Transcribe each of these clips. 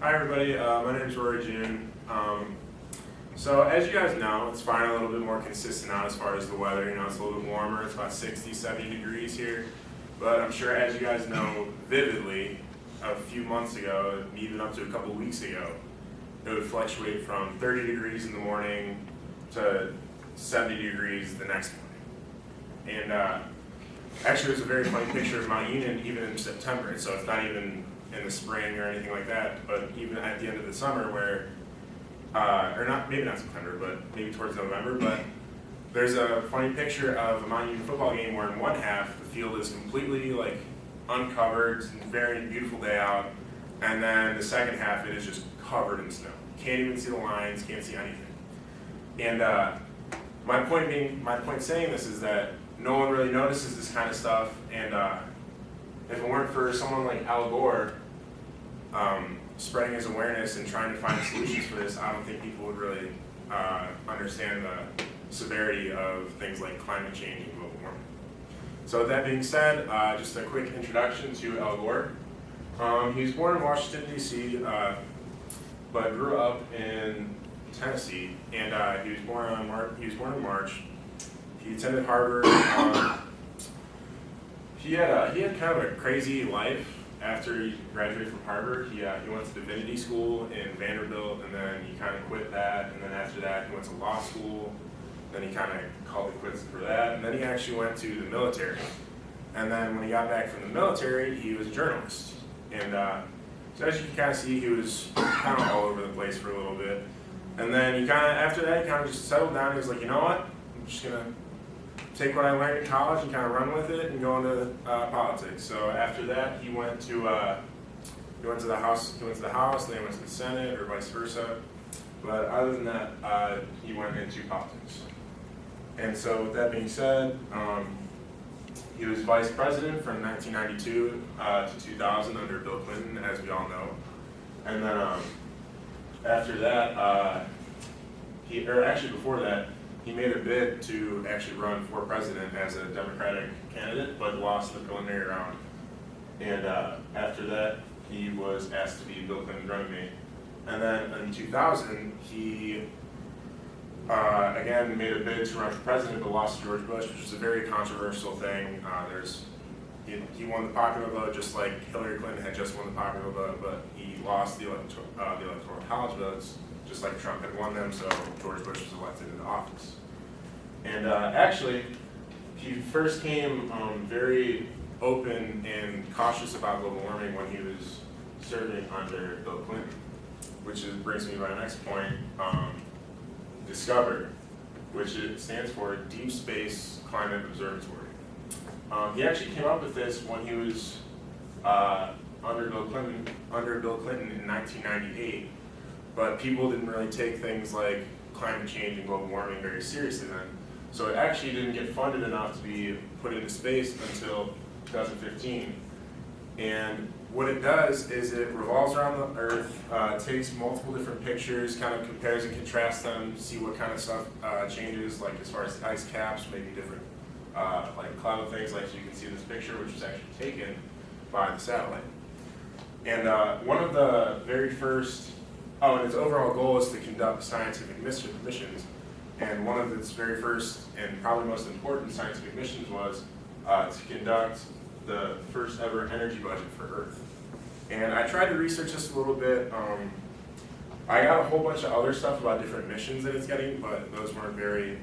Hi everybody, my name is Rory June. So as you guys know, it's finally a little bit more consistent out as far as the weather. You know, it's a little bit warmer. It's about 60, 70 degrees here. But I'm sure as you guys know vividly, a few months ago, even up to a couple of weeks ago, it would fluctuate from 30 degrees in the morning to 70 degrees the next morning. And actually, there's a very funny picture of Mount Union even in September. So it's not even in the spring or anything like that, but even at the end of the summer where, or not, maybe not September, but maybe towards November, but there's a funny picture of a Mount Union football game where in one half the field is completely like uncovered, it's a very beautiful day out, and then the second half it is just covered in snow. Can't even see the lines, can't see anything. And my point saying this is that no one really notices this kind of stuff, and if it weren't for someone like Al Gore spreading his awareness and trying to find solutions for this, I don't think people would really understand the severity of things like climate change and global warming. So with that being said, just a quick introduction to Al Gore. He was born in Washington, D.C., but grew up in Tennessee, and he was born in March. He attended Harvard. He had kind of a crazy life after he graduated from Harvard. He went to divinity school in Vanderbilt, and then he kind of quit that. And then after that, he went to law school. Then he kind of called it quits for that. And then he actually went to the military. And then when he got back from the military, he was a journalist. And so as you can kind of see, he was kind of all over the place for a little bit. And then after that, he kind of just settled down. He was like, you know what? I'm just gonna take what I learned in college and kind of run with it and go into politics. So after that, he went to the House. He went to the House, then he went to the Senate, or vice versa. But other than that, he went into politics. And so with that being said, he was vice president from 1992 to 2000 under Bill Clinton, as we all know. And then after that, before that, he made a bid to actually run for president as a Democratic candidate, but lost the preliminary round. And after that, he was asked to be Bill Clinton's running mate. And then in 2000, he again made a bid to run for president, but lost to George Bush, which is a very controversial thing. He won the popular vote just like Hillary Clinton had just won the popular vote, but he lost the electoral college votes, just like Trump had won them, so George Bush was elected into office. And actually, he first came very open and cautious about global warming when he was serving under Bill Clinton, which brings me to my next point, DISCOVER, which it stands for Deep Space Climate Observatory. He actually came up with this when he was under Bill Clinton in 1998. But people didn't really take things like climate change and global warming very seriously then. So it actually didn't get funded enough to be put into space until 2015. And what it does is it revolves around the Earth, takes multiple different pictures, kind of compares and contrasts them, see what kind of stuff changes, like as far as the ice caps, maybe different like cloud things, like you can see in this picture, which was actually taken by the satellite. And one of the very first and its overall goal is to conduct scientific missions. And one of its very first and probably most important scientific missions was to conduct the first ever energy budget for Earth. And I tried to research this a little bit. I got a whole bunch of other stuff about different missions that it's getting, but those weren't very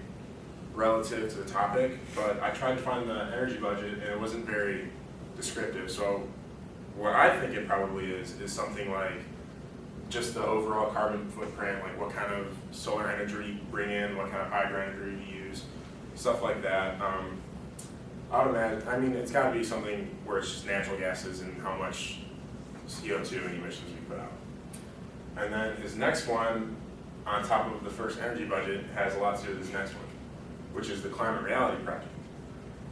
relative to the topic. But I tried to find the energy budget, and it wasn't very descriptive. So what I think it probably is something like just the overall carbon footprint, like what kind of solar energy you bring in, what kind of hydro energy you use, stuff like that. I would imagine, I mean, it's got to be something where it's just natural gases and how much CO2 and emissions we put out. And then his next one, on top of the first energy budget, has a lot to do with this next one, which is the Climate Reality Project.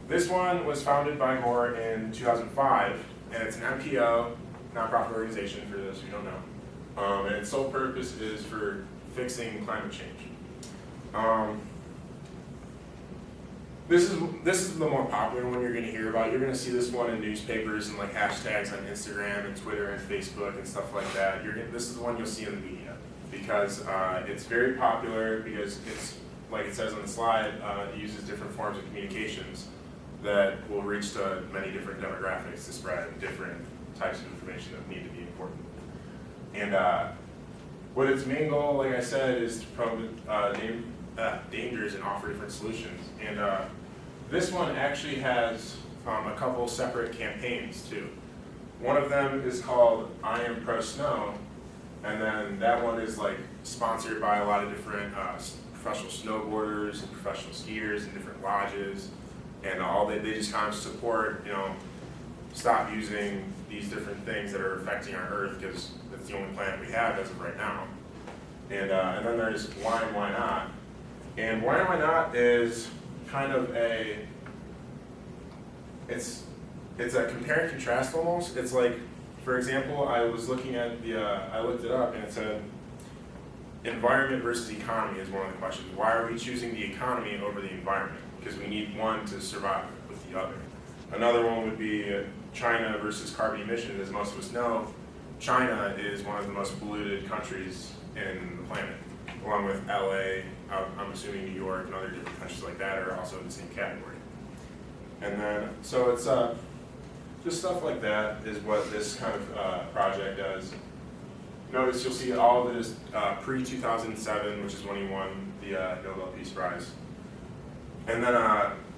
This one was founded by Gore in 2005, and it's an NPO, nonprofit organization for those who don't know. And its sole purpose is for fixing climate change. This is the more popular one you're going to hear about. You're going to see this one in newspapers and like hashtags on Instagram and Twitter and Facebook and stuff like that. This is the one you'll see in the media because it's very popular because it's, like it says on the slide, it uses different forms of communications that will reach to many different demographics to spread different types of information that need to be important. And what its main goal, like I said, is to probe dangers and offer different solutions. And this one actually has a couple separate campaigns too. One of them is called I Am Pro Snow, and then that one is like sponsored by a lot of different professional snowboarders and professional skiers and different lodges, and they just kind of support, stop using these different things that are affecting our Earth because that's the only planet we have as of right now. And then there's Why and Why Not. And Why and Why Not is kind of it's a compare and contrast almost. It's like, for example, I was looking at I looked it up and it said, environment versus economy is one of the questions. Why are we choosing the economy over the environment? Because we need one to survive with the other. Another one would be China versus carbon emissions. As most of us know, China is one of the most polluted countries in the planet, along with LA, I'm assuming New York and other different countries like that are also in the same category. And then, so it's just stuff like that is what this kind of project does. Notice you'll see all of it is pre-2007, which is when he won the Nobel Peace Prize. And then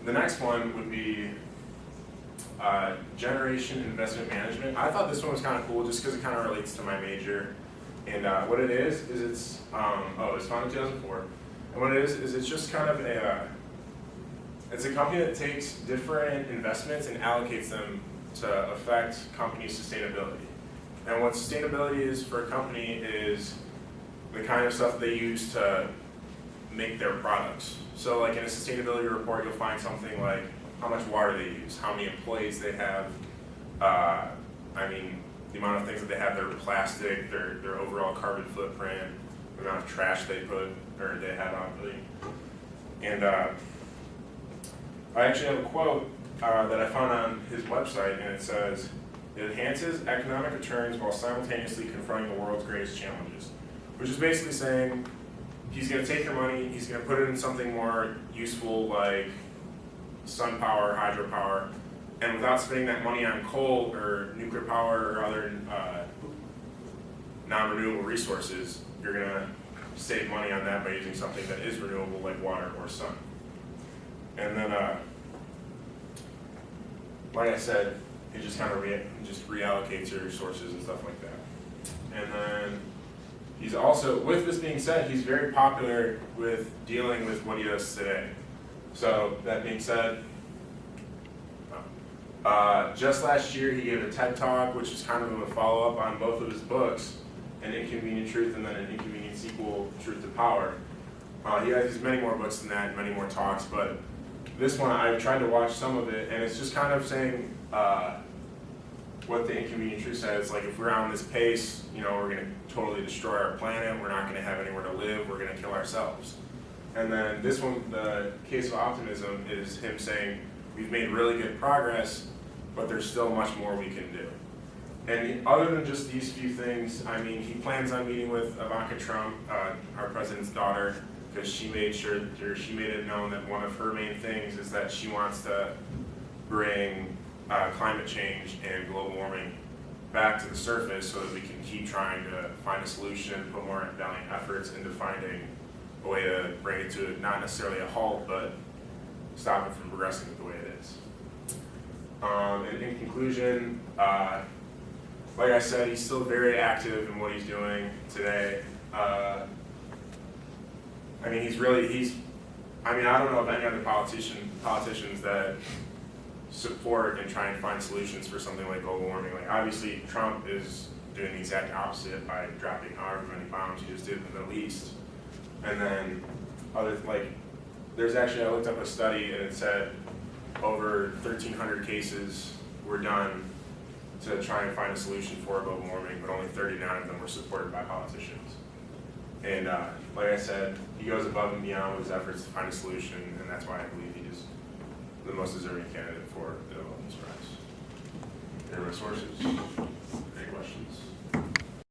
the next one would be Generation Investment Management. I thought this one was kind of cool just because it kind of relates to my major. And what it is it's it's founded in 2004. And what it is it's just kind of it's a company that takes different investments and allocates them to affect company sustainability. And what sustainability is for a company is the kind of stuff they use to make their products. So like in a sustainability report, you'll find something like how much water they use, how many employees they have, the amount of things that they have, their plastic, their overall carbon footprint, the amount of trash they have on really. And I actually have a quote that I found on his website, and it says, "It enhances economic returns while simultaneously confronting the world's greatest challenges," which is basically saying he's going to take your money, he's going to put it in something more useful like sun power, hydropower, and without spending that money on coal or nuclear power or other non-renewable resources, you're going to save money on that by using something that is renewable like water or sun. And then, like I said, it just kind of reallocates your resources and stuff like that. And then he's also, with this being said, he's very popular with dealing with what he does today. So that being said, just last year he gave a TED Talk, which is kind of a follow-up on both of his books, An Inconvenient Truth and then An Inconvenient Sequel, Truth to Power. He has many more books than that, many more talks, but this one I've tried to watch some of it, and it's just kind of saying what the Inconvenient Truth says, like if we're on this pace, we're going to totally destroy our planet, we're not going to have anywhere to live, we're going to kill ourselves. And then this one, the Case of Optimism, is him saying we've made really good progress, but there's still much more we can do. And other than just these few things, he plans on meeting with Ivanka Trump, our president's daughter, because she made it known that one of her main things is that she wants to bring climate change and global warming back to the surface so that we can keep trying to find a solution, put more valiant efforts into finding a way to bring it to not necessarily a halt, but stop it from progressing the way it is. And in conclusion, like I said, he's still very active in what he's doing today. I don't know of any other politicians that support and try and find solutions for something like global warming. Like obviously Trump is doing the exact opposite by dropping however many bombs he just did in the Middle East. And then I looked up a study and it said over 1,300 cases were done to try and find a solution for global warming, but only 39 of them were supported by politicians. And like I said, he goes above and beyond with his efforts to find a solution, and that's why I believe he just the most deserving candidate for the Nobel Peace Prize. There are my sources.